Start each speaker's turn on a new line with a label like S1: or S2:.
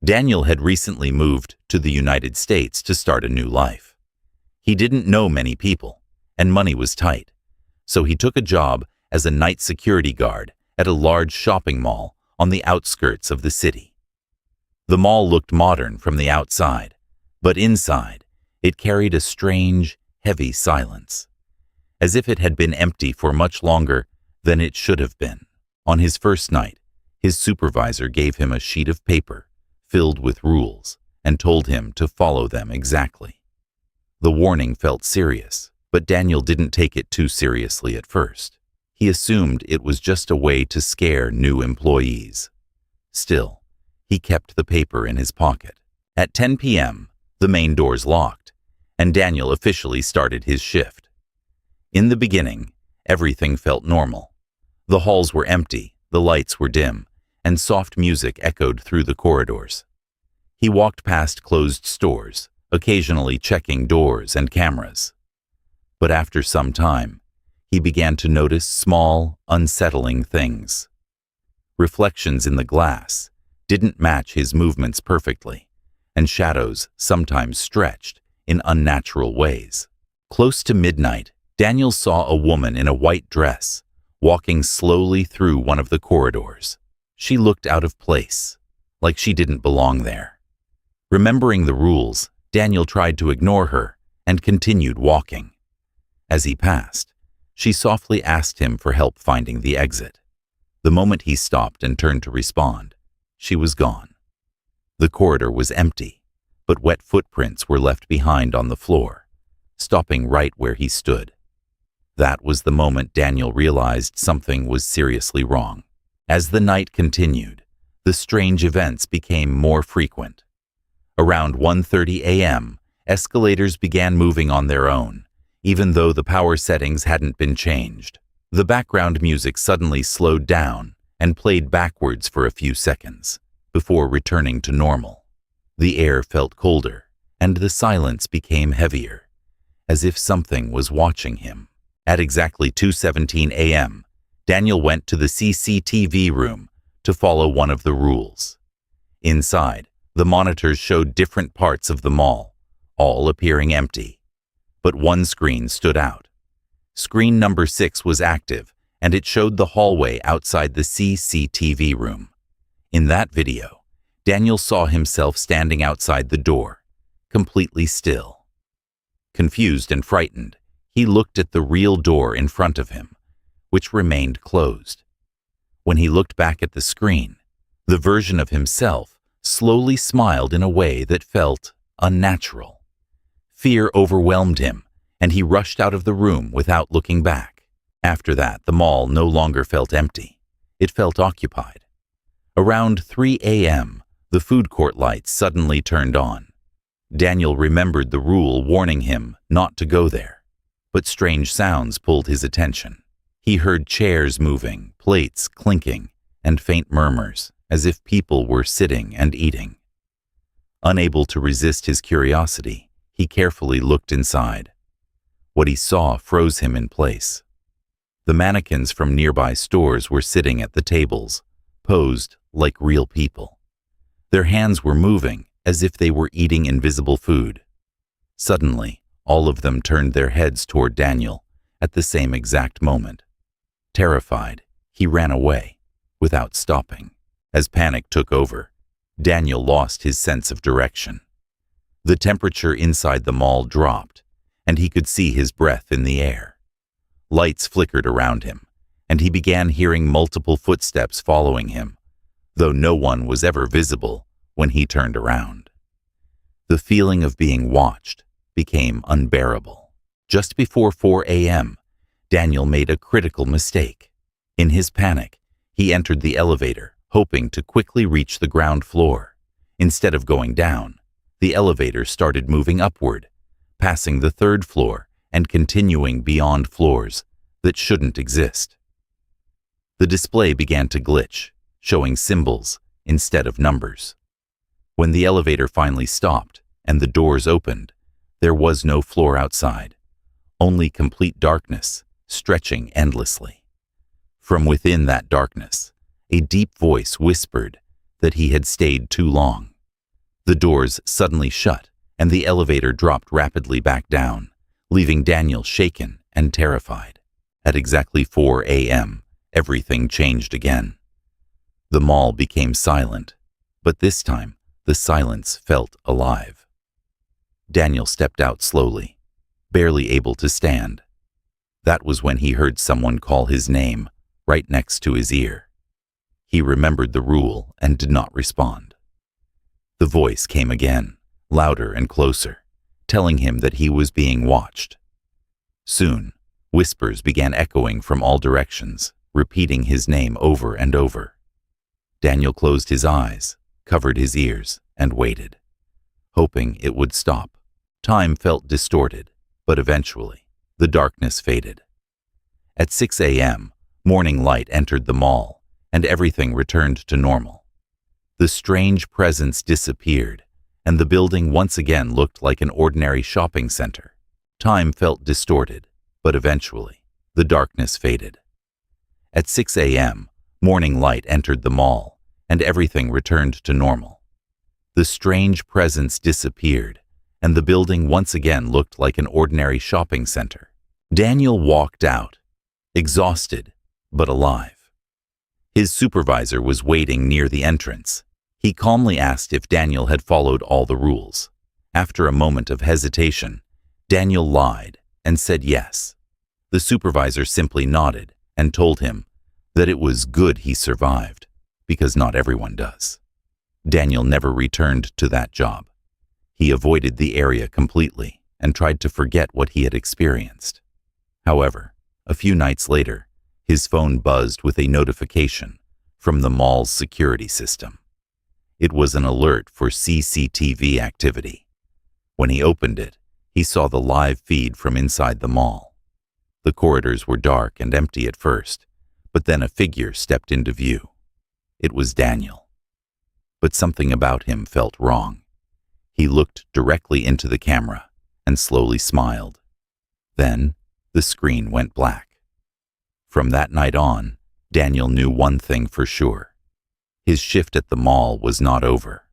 S1: Daniel had recently moved to the United States to start a new life. He didn't know many people, and money was tight, so he took a job as a night security guard at a large shopping mall on the outskirts of the city. The mall looked modern from the outside, but inside, it carried a strange, heavy silence, as if it had been empty for much longer than it should have been. On his first night, his supervisor gave him a sheet of paper filled with rules and told him to follow them exactly. The warning felt serious, but Daniel didn't take it too seriously at first. He assumed it was just a way to scare new employees. Still, he kept the paper in his pocket. At 10 p.m., the main doors locked, and Daniel officially started his shift. In the beginning, everything felt normal. The halls were empty, the lights were dim, and soft music echoed through the corridors. He walked past closed stores, occasionally checking doors and cameras. But after some time, he began to notice small, unsettling things. Reflections in the glass didn't match his movements perfectly, and shadows sometimes stretched in unnatural ways. Close to midnight, Daniel saw a woman in a white dress walking slowly through one of the corridors. She looked out of place, like she didn't belong there. Remembering the rules, Daniel tried to ignore her and continued walking. As he passed, she softly asked him for help finding the exit. The moment he stopped and turned to respond, she was gone. The corridor was empty, but wet footprints were left behind on the floor, stopping right where he stood. That was the moment Daniel realized something was seriously wrong. As the night continued, the strange events became more frequent. Around 1:30 a.m., escalators began moving on their own, even though the power settings hadn't been changed. The background music suddenly slowed down and played backwards for a few seconds, before returning to normal. The air felt colder, and the silence became heavier, as if something was watching him. At exactly 2:17 a.m., Daniel went to the CCTV room to follow one of the rules. Inside, the monitors showed different parts of the mall, all appearing empty. But one screen stood out. Screen number 6 was active, and it showed the hallway outside the CCTV room. In that video, Daniel saw himself standing outside the door, completely still. Confused and frightened, he looked at the real door in front of him, which remained closed. When he looked back at the screen, the version of himself slowly smiled in a way that felt unnatural. Fear overwhelmed him, and he rushed out of the room without looking back. After that, the mall no longer felt empty. It felt occupied. Around 3 a.m., the food court lights suddenly turned on. Daniel remembered the rule warning him not to go there, but strange sounds pulled his attention. He heard chairs moving, plates clinking, and faint murmurs, as if people were sitting and eating. Unable to resist his curiosity, he carefully looked inside. What he saw froze him in place. The mannequins from nearby stores were sitting at the tables, posed like real people. Their hands were moving as if they were eating invisible food. Suddenly, all of them turned their heads toward Daniel at the same exact moment. Terrified, he ran away, without stopping. As panic took over, Daniel lost his sense of direction. The temperature inside the mall dropped, and he could see his breath in the air. Lights flickered around him, and he began hearing multiple footsteps following him, though no one was ever visible when he turned around. The feeling of being watched became unbearable. Just before 4 a.m., Daniel made a critical mistake. In his panic, he entered the elevator, hoping to quickly reach the ground floor. Instead of going down, the elevator started moving upward, passing the 3rd floor and continuing beyond floors that shouldn't exist. The display began to glitch, showing symbols instead of numbers. When the elevator finally stopped and the doors opened, there was no floor outside, only complete darkness stretching endlessly. From within that darkness, a deep voice whispered that he had stayed too long. The doors suddenly shut, and the elevator dropped rapidly back down, leaving Daniel shaken and terrified. At exactly 4 a.m., everything changed again. The mall became silent, but this time the silence felt alive. Daniel stepped out slowly, barely able to stand. That was when he heard someone call his name right next to his ear. He remembered the rule and did not respond. The voice came again, louder and closer, telling him that he was being watched. Soon, whispers began echoing from all directions, repeating his name over and over. Daniel closed his eyes, covered his ears, and waited, hoping it would stop. Time felt distorted, but eventually, the darkness faded. At 6 a.m., morning light entered the mall, and everything returned to normal. The strange presence disappeared, and the building once again looked like an ordinary shopping center. Time felt distorted, but eventually, the darkness faded. At 6 a.m., morning light entered the mall, and everything returned to normal. The strange presence disappeared, and the building once again looked like an ordinary shopping center. Daniel walked out, exhausted but alive. His supervisor was waiting near the entrance. He calmly asked if Daniel had followed all the rules. After a moment of hesitation, Daniel lied and said yes. The supervisor simply nodded and told him that it was good he survived, because not everyone does. Daniel never returned to that job. He avoided the area completely and tried to forget what he had experienced. However, a few nights later, his phone buzzed with a notification from the mall's security system. It was an alert for CCTV activity. When he opened it, he saw the live feed from inside the mall. The corridors were dark and empty at first, but then a figure stepped into view. It was Daniel. But something about him felt wrong. He looked directly into the camera and slowly smiled. Then, the screen went black. From that night on, Daniel knew one thing for sure. His shift at the mall was not over.